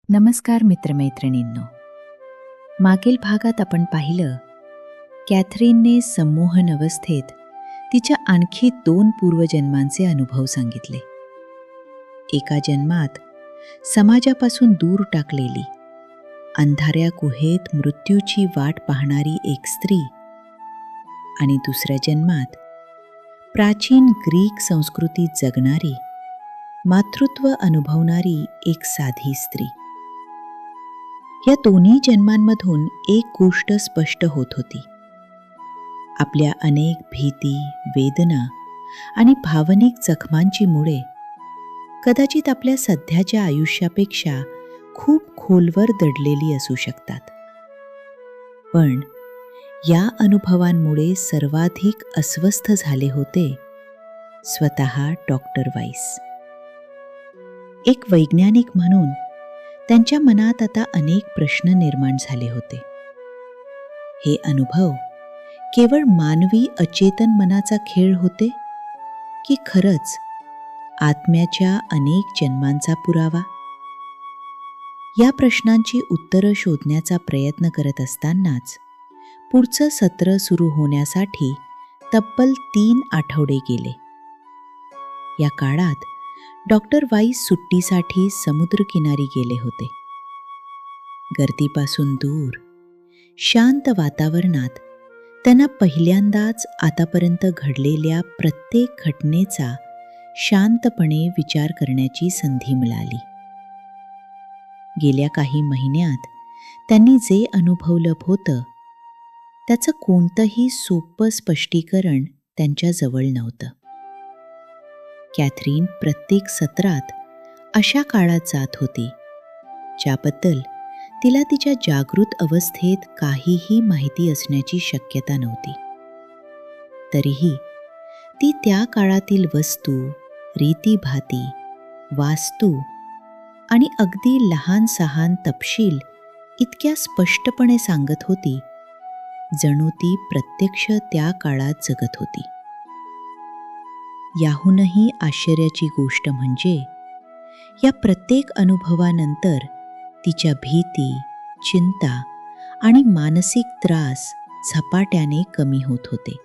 नमस्कार मित्रमैत्रिणींनो. मागील भागात आपण पाहिलं, कॅथरीनने संमोहन अवस्थेत तिच्या आणखी 2 पूर्वजन्मांचे अनुभव सांगितले. एका जन्मात समाजापासून दूर टाकलेली, अंधाऱ्या गुहेत मृत्यूची वाट पाहणारी एक स्त्री आणि दुसऱ्या जन्मात प्राचीन ग्रीक संस्कृतीत जगणारी, मातृत्व अनुभवणारी एक साधी स्त्री. या दोन्ही जन्मांमधून एक गोष्ट स्पष्ट होत होती. आपल्या अनेक भीती, वेदना आणि भावनिक जखमांची मुळे कदाचित आपल्या सध्याच्या आयुष्यापेक्षा खूप खोलवर दडलेली असू शकतात. पण या अनुभवांमुळे सर्वाधिक अस्वस्थ झाले होते स्वतः डॉक्टर वाईस. एक वैज्ञानिक म्हणून त्यांच्या मनात आता अनेक प्रश्न निर्माण झाले होते. हे अनुभव केवळ मानवी अचेतन मनाचा खेळ होते की खरंच आत्म्याच्या अनेक जन्मांचा पुरावा? या प्रश्नांची उत्तरं शोधण्याचा प्रयत्न करत असतानाच पुढचं सत्र सुरू होण्यासाठी तब्बल 3 आठवडे गेले. या काळात डॉक्टर वाईस सुट्टीसाठी समुद्रकिनारी गेले होते. गर्दीपासून दूर, शांत वातावरणात त्यांना पहिल्यांदाच आतापर्यंत घडलेल्या प्रत्येक घटनेचा शांतपणे विचार करण्याची संधी मिळाली. गेल्या काही महिन्यात त्यांनी जे अनुभवलं होतं त्याचं कोणतंही सोपं स्पष्टीकरण त्यांच्याजवळ नव्हतं. कॅथरीन प्रत्येक सत्रात अशा काळात जात होती ज्याबद्दल तिला तिच्या जागृत अवस्थेत काहीही माहिती असण्याची शक्यता नव्हती. तरीही ती त्या काळातील वस्तू, रीतीभाती, वास्तू आणि अगदी लहान सहान तपशील इतक्या स्पष्टपणे सांगत होती जणू ती प्रत्यक्ष त्या काळात जगत होती. याहूनही आश्चर्याची गोष्ट म्हणजे या प्रत्येक अनुभवानंतर तिच्या भीती, चिंता आणि मानसिक त्रास झपाट्याने कमी होत होते.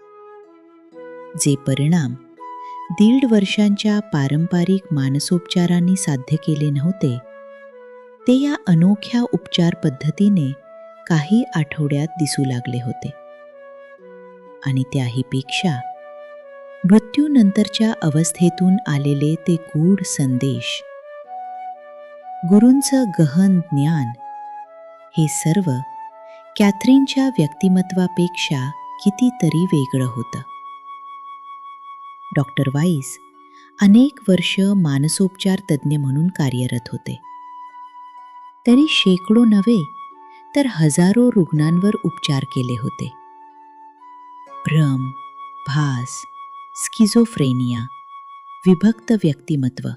जे परिणाम 1.5 वर्षांच्या पारंपरिक मानसोपचारांनी साध्य केले नव्हते, ते या अनोख्या उपचार पद्धतीने काही आठवड्यात दिसू लागले होते. आणि त्याहीपेक्षा मृत्यूनंतरच्या अवस्थेतून आलेले ते गूढ संदेश, गुरूंचं गहन ज्ञान, हे सर्व कॅथरीनच्या व्यक्तिमत्वापेक्षा कितीतरी वेगळं होतं. डॉक्टर वाईस अनेक वर्ष मानसोपचार तज्ज्ञ म्हणून कार्यरत होते. तरी शेकडो नव्हे तर हजारो रुग्णांवर उपचार केले होते. भ्रम, भास, स्किझोफ्रेनिया, विभक्त व्यक्तिमत्व,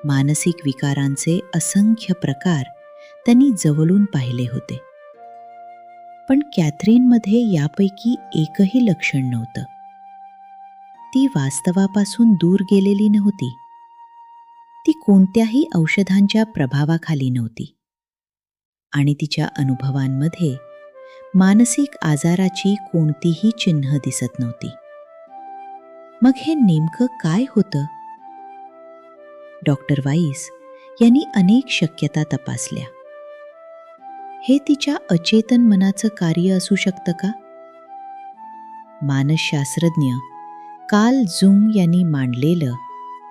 मानसिक विकारांचे असंख्य प्रकार त्यांनी जवळून पाहिले होते. पण कॅथरीनमध्ये यापैकी एकही लक्षण नव्हतं. ती वास्तवापासून दूर गेलेली नव्हती. ती कोणत्याही औषधांच्या प्रभावाखाली नव्हती. आणि तिच्या अनुभवांमध्ये मानसिक आजाराची कोणतीही चिन्ह दिसत नव्हती. मग हे नेमकं काय होतं? डॉक्टर वाईस यांनी अनेक शक्यता तपासल्या. हे तिच्या अचेतन मनाचं कार्य असू शकतं का? मानसशास्त्रज्ञ कार्ल जुंग यांनी मांडलेलं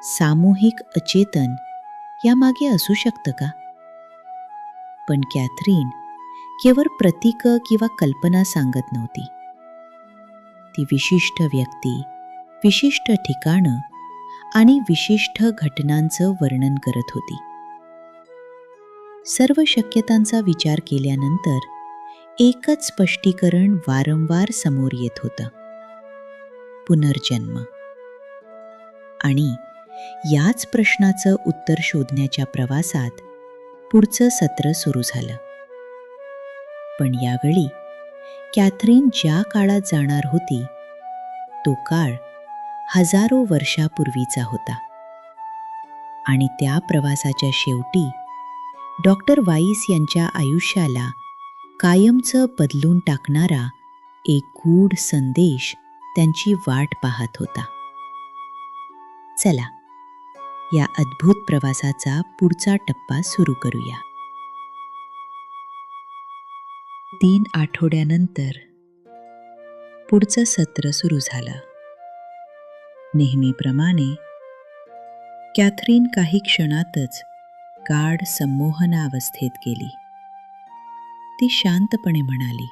सामूहिक अचेतन यामागे असू शकतं का? पण कॅथरीन केवळ प्रतीकं किंवा कल्पना सांगत नव्हती. ती विशिष्ट व्यक्ती, विशिष्ट ठिकाणं आणि विशिष्ट घटनांचं वर्णन करत होती. सर्व शक्यतांचा विचार केल्यानंतर एकच स्पष्टीकरण वारंवार समोर येत होतं: पुनर्जन्म. आणि याच प्रश्नाचं उत्तर शोधण्याच्या प्रवासात पुढचं सत्र सुरू झालं. पण यावेळी कॅथरीन ज्या काळात जाणार होती तो काळ हजारो वर्षापूर्वीचा होता. आणि त्या प्रवासाच्या शेवटी डॉक्टर वाईस यांच्या आयुष्याला कायमचं बदलून टाकणारा एक गूढ संदेश त्यांची वाट पाहत होता. चला, या अद्भुत प्रवासाचा पुढचा टप्पा सुरू करूया. 3 आठवड्यानंतर पुढचं सत्र सुरू झालं. नेहमीप्रमाणे कॅथरीन काही क्षणातच गाढ संमोहनावस्थेत गेली. ती शांतपणे म्हणाली,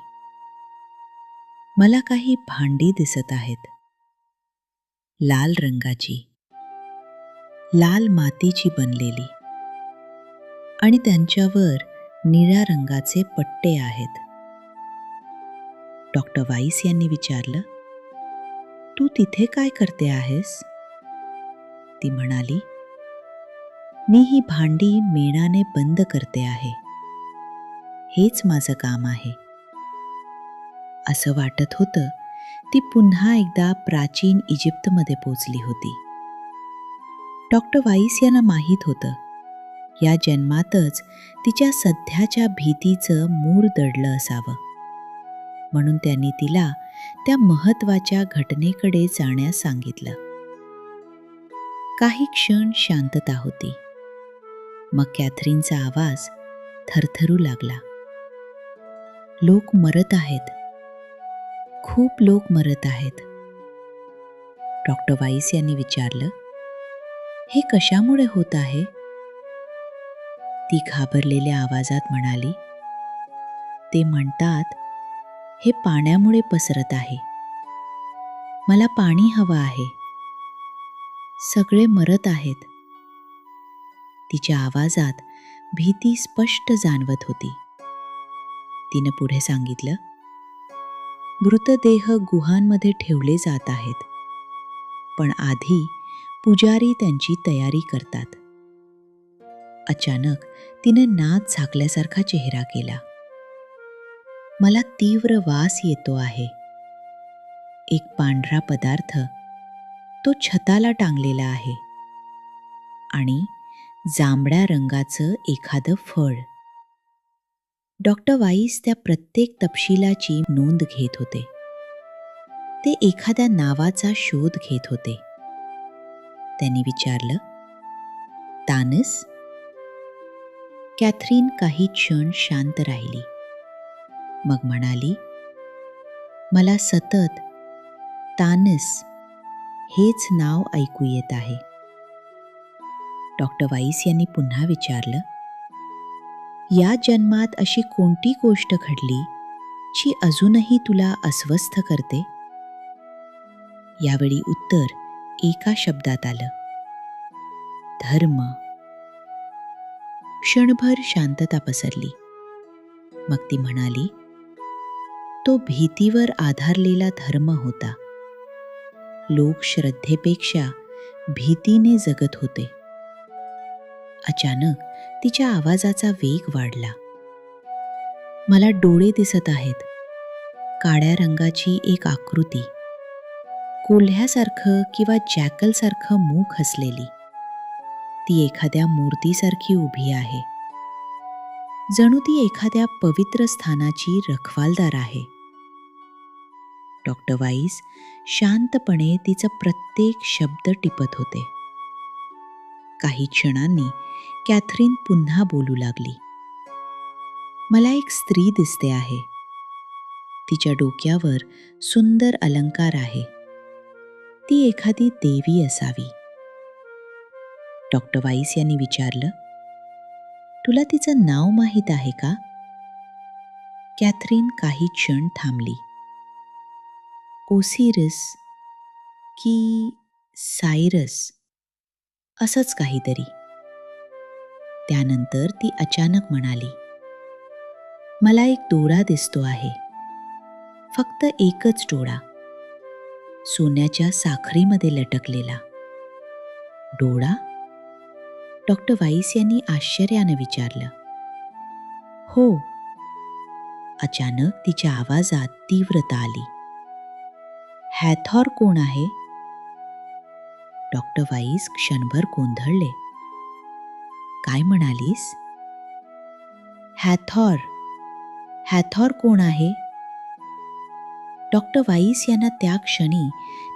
मला काही भांडी दिसत आहेत, लाल रंगाची, लाल मातीची बनलेली, आणि त्यांच्यावर निळ्या रंगाचे पट्टे आहेत. डॉक्टर वाईस यांनी विचारलं, तू तिथे काय करते आहेस? ती म्हणाली, मी ही भांडी मेणाने बंद करते आहे. हेच माझं काम आहे. असं वाटत होतं ती पुन्हा एकदा प्राचीन इजिप्तमध्ये पोचली होती. डॉक्टर वाईस यांना माहीत होतं, या जन्मातच तिच्या सध्याच्या भीतीचं मूळ दडलं असावं. म्हणून त्यांनी तिला त्या महत्त्वाच्या घटनेकडे जाण्यास सांगितलं. काही क्षण शांतता होती. मग कॅथरीनचा आवाज थरथरू लागला. लोक मरत आहेत, खूप लोक मरत आहेत. डॉक्टर वाईस यांनी विचारलं, हे कशामुळे होत आहे? ती घाबरलेल्या आवाजात म्हणाली, ते म्हणतात हे पाण्यामुळे पसरत आहे. मला पाणी हवं आहे. सगळे मरत आहेत. तिच्या आवाजात भीती स्पष्ट जाणवत होती. तिनं पुढे सांगितलं, मृतदेह गुहांमध्ये ठेवले जात आहेत, पण आधी पुजारी त्यांची तयारी करतात. अचानक तिने नाक झाकल्यासारखा चेहरा केला. मला तीव्र वास येतो आहे. एक पांढरा पदार्थ, तो छताला टांगलेला आहे, आणि जांभळ्या रंगाचं एखादं फळ. डॉक्टर वाईस त्या प्रत्येक तपशिलाची नोंद घेत होते. ते एखाद्या नावाचा शोध घेत होते. त्यांनी विचारलं, तानस? कॅथरीन काही क्षण शांत राहिली. मग म्हणाली, मला सतत तानस हेच नाव ऐकू येत आहे. डॉक्टर वाईस यांनी पुन्हा विचारलं, या जन्मात अशी कोणती गोष्ट घडली जी अजूनही तुला अस्वस्थ करते? यावेळी उत्तर एका शब्दात आलं, धर्म. क्षणभर शांतता पसरली. मग ती म्हणाली, तो भीतीवर आधारलेला धर्म होता. लोक श्रद्धेपेक्षा भीतीने जगत होते. अचानक तिच्या आवाजाचा वेग वाढला. मला डोळे दिसत आहेत, काळ्या रंगाची एक आकृती, कोल्ह्यासारखं किंवा जॅकलसारखं मुख असलेली. ती एखाद्या मूर्तीसारखी उभी आहे. जणू ती एखाद्या पवित्र स्थानाची रखवालदार आहे. डॉक्टर वाईस शांतपणे तिचा प्रत्येक शब्द टिपत होते. काही क्षणांनी कॅथरीन पुन्हा बोलू लागली, मला एक स्त्री दिसते आहे. तिच्या डोक्यावर सुंदर अलंकार आहे. ती एखादी देवी असावी. डॉक्टर वाईस यांनी विचारलं, तुला तिचं नाव माहीत आहे का? कॅथरीन काही क्षण थांबली. ओसिरिस की सायरस असंच काहीतरी. त्यानंतर ती अचानक म्हणाली, मला एक दोरा दिसतो आहे, फक्त एकच डोळा, सोन्याच्या साखरेमध्ये लटकलेला. डोळा? डॉक्टर वाईस यांनी आश्चर्याने विचारलं. हो. अचानक तिच्या आवाजात तीव्रता आली. हॅथॉर कोण आहे? डॉक्टर वाईस क्षणभर गोंधळले. काय म्हणालीस? हॅथॉर. हॅथॉर कोण आहे? डॉक्टर वाईस यांना त्या क्षणी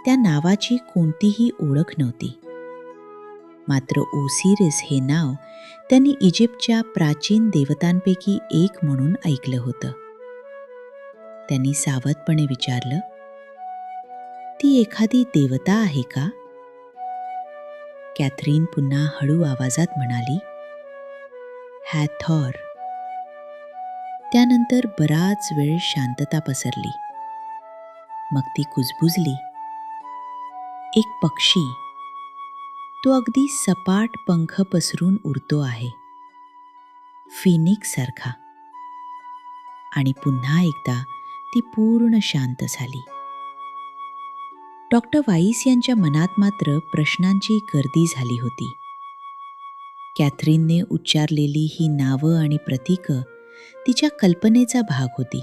त्या नावाची कोणतीही ओळख नव्हती. मात्र ओसिरिस हे नाव त्यांनी इजिप्तच्या प्राचीन देवतांपैकी एक म्हणून ऐकलं होतं. त्यांनी सावधपणे विचारलं, ती एखादी देवता आहे का? कॅथरीन पुन्हा हळू आवाजात म्हणाली, हॅथॉर. त्यानंतर बराच वेळ शांतता पसरली. मग ती कुजबुजली. एक पक्षी, तो अगदी सपाट पंख पसरून उडतो आहे, फिनिक्स सारखा. आणि पुन्हा एकदा ती पूर्ण शांत झाली. डॉक्टर वाईस यांच्या मनात मात्र प्रश्नांची गर्दी झाली होती. कॅथरीनने उच्चारलेली ही नावं आणि प्रतीकं तिच्या कल्पनेचा भाग होती,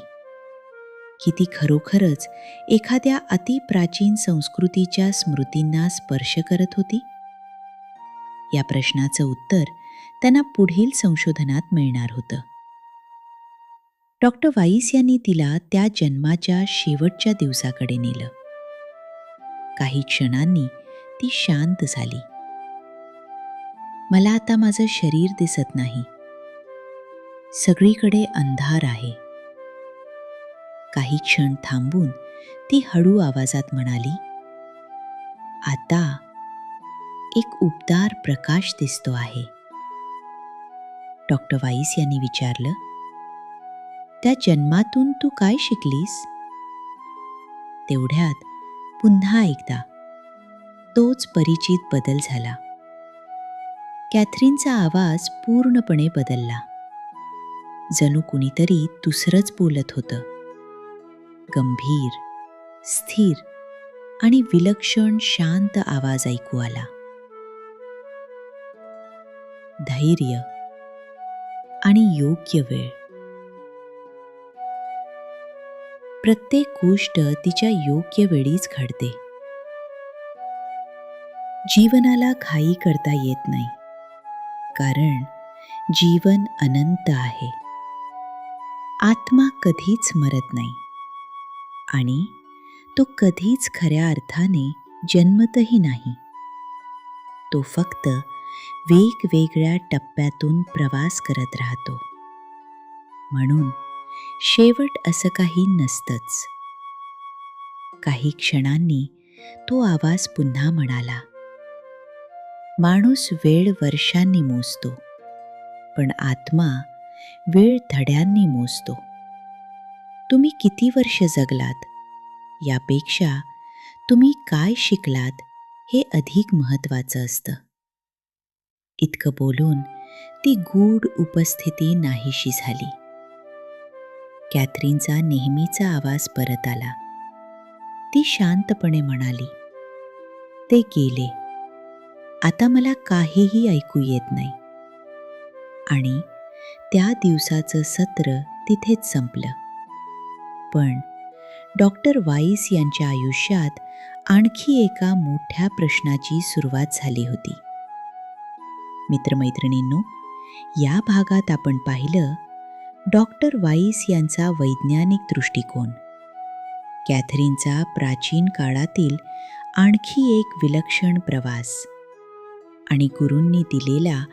की ती खरोखरच एखाद्या अतिप्राचीन संस्कृतीच्या स्मृतींना स्पर्श करत होती? या प्रश्नाचं उत्तर त्यांना पुढील संशोधनात मिळणार होतं. डॉक्टर वाईस यांनी तिला त्या जन्माच्या शेवटच्या दिवसाकडे नेलं. काही क्षणांनी ती शांत झाली. मला आता माझं शरीर दिसत नाही. सगळीकडे अंधार आहे. काही क्षण थांबून ती हळू आवाजात म्हणाली, आता एक उबदार प्रकाश दिसतो आहे. डॉक्टर वाईस यांनी विचारलं, त्या जन्मातून तू काय शिकलीस? तेवढ्यात पुन्हा एकदा तोच परिचित बदल झाला. कॅथरीनचा आवाज पूर्णपणे बदलला. जणू कुणीतरी दुसरंच बोलत होतं. गंभीर, स्थिर आणि विलक्षण शांत आवाज ऐकू आला. धैर्य आणि योग्य वेळ. प्रत्येक गोष्ट तिच्या योग्य वेळीच घडते. जीवनाला घाई करता येत नाही, कारण जीवन अनंत आहे. आत्मा कधीच मरत नाही आणि तो कधीच खऱ्या अर्थाने जन्मतही नाही. तो फक्त वेगवेगळ्या टप्प्यातून प्रवास करत राहतो. म्हणून शेवट असं काही नसतंच. काही क्षणांनी तो आवाज पुन्हा म्हणाला, माणूस वेळ वर्षांनी मोजतो, पण आत्मा वेळ धड्यांनी मोजतो. तुम्ही किती वर्ष जगलात यापेक्षा तुम्ही काय शिकलात हे अधिक महत्त्वाचं असतं. इतकं बोलून ती गूढ उपस्थिती नाहीशी झाली. कॅथरीनचा नेहमीचा आवाज परत आला. ती शांतपणे म्हणाली, ते गेले. आता मला काहीही ऐकू येत नाही. आणि त्या दिवसाचं सत्र तिथेच संपलं. पण डॉक्टर वाईस यांच्या आयुष्यात आणखी एका मोठ्या प्रश्नाची सुरुवात झाली होती. मित्रमैत्रिणींनो, या भागात आपण पाहिलं डॉक्टर वाईस यांचा वैज्ञानिक दृष्टिकोन, कॅथरीनचा प्राचीन काळातील आणखी एक विलक्षण प्रवास आणि गुरूंनी दिलेला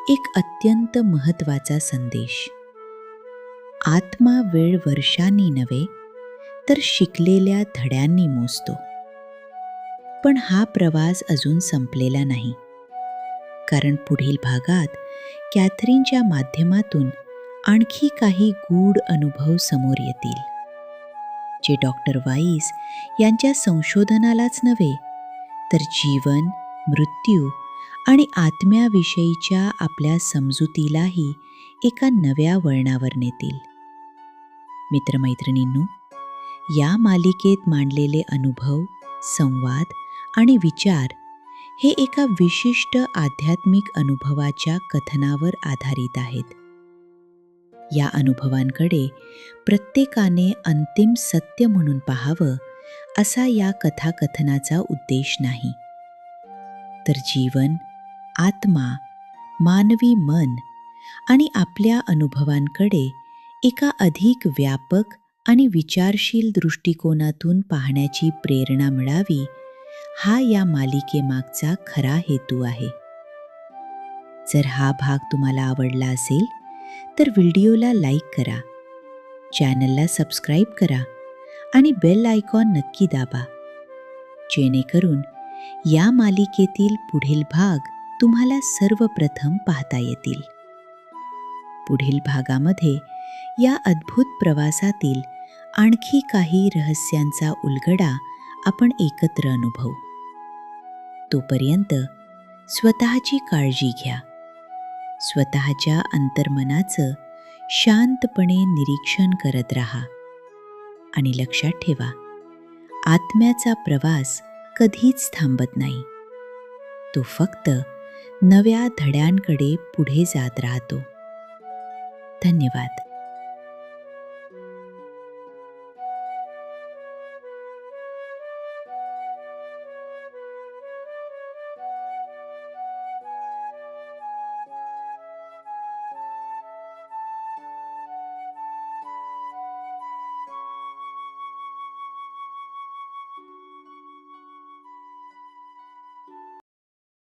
एक अत्यंत महत्त्वाचा संदेश. आत्मा वेळ वर्षांनी नव्हे तर शिकलेल्या धड्यांनी मोजतो. पण हा प्रवास अजून संपलेला नाही, कारण पुढील भागात कॅथरीनच्या माध्यमातून आणखी काही गूढ अनुभव समोर येतील, जे डॉक्टर वाईस यांच्या संशोधनालाच नव्हे तर जीवन, मृत्यू आणि आत्म्याविषयीच्या आपल्या समजुतीलाही एका नव्या वळणावर नेतील. मित्रमैत्रिणींनो, या मालिकेत मांडलेले अनुभव, संवाद आणि विचार हे एका विशिष्ट आध्यात्मिक अनुभवाच्या कथनावर आधारित आहेत. या अनुभवांकडे प्रत्येकाने अंतिम सत्य म्हणून पाहावं असा या कथाकथनाचा उद्देश नाही, तर जीवन, आत्मा, मानवी मन आणि आपल्या अनुभवांकडे एका अधिक व्यापक आणि विचारशील दृष्टिकोनातून पाहण्याची प्रेरणा मिळावी, हा या मालिकेमागचा खरा हेतू आहे. जर हा भाग तुम्हाला आवडला असेल तर व्हिडिओला लाईक करा, चॅनलला सबस्क्राईब करा आणि बेल आयकॉन नक्की दाबा, जेणेकरून या मालिकेतील पुढील भाग तुम्हाला सर्वप्रथम पाहता येतील. पुढील भागामध्ये या अद्भुत प्रवासातील आणखी काही रहस्यांचा उलगडा आपण एकत्र अनुभवू. तोपर्यंत स्वतःची काळजी घ्या, स्वतःच्या अंतर्मनाचं शांतपणे निरीक्षण करत राहा आणि लक्षात ठेवा, आत्म्याचा प्रवास कधीच थांबत नाही. तो फक्त नव्या धड्यांकडे पुढे जात राहतो. धन्यवाद.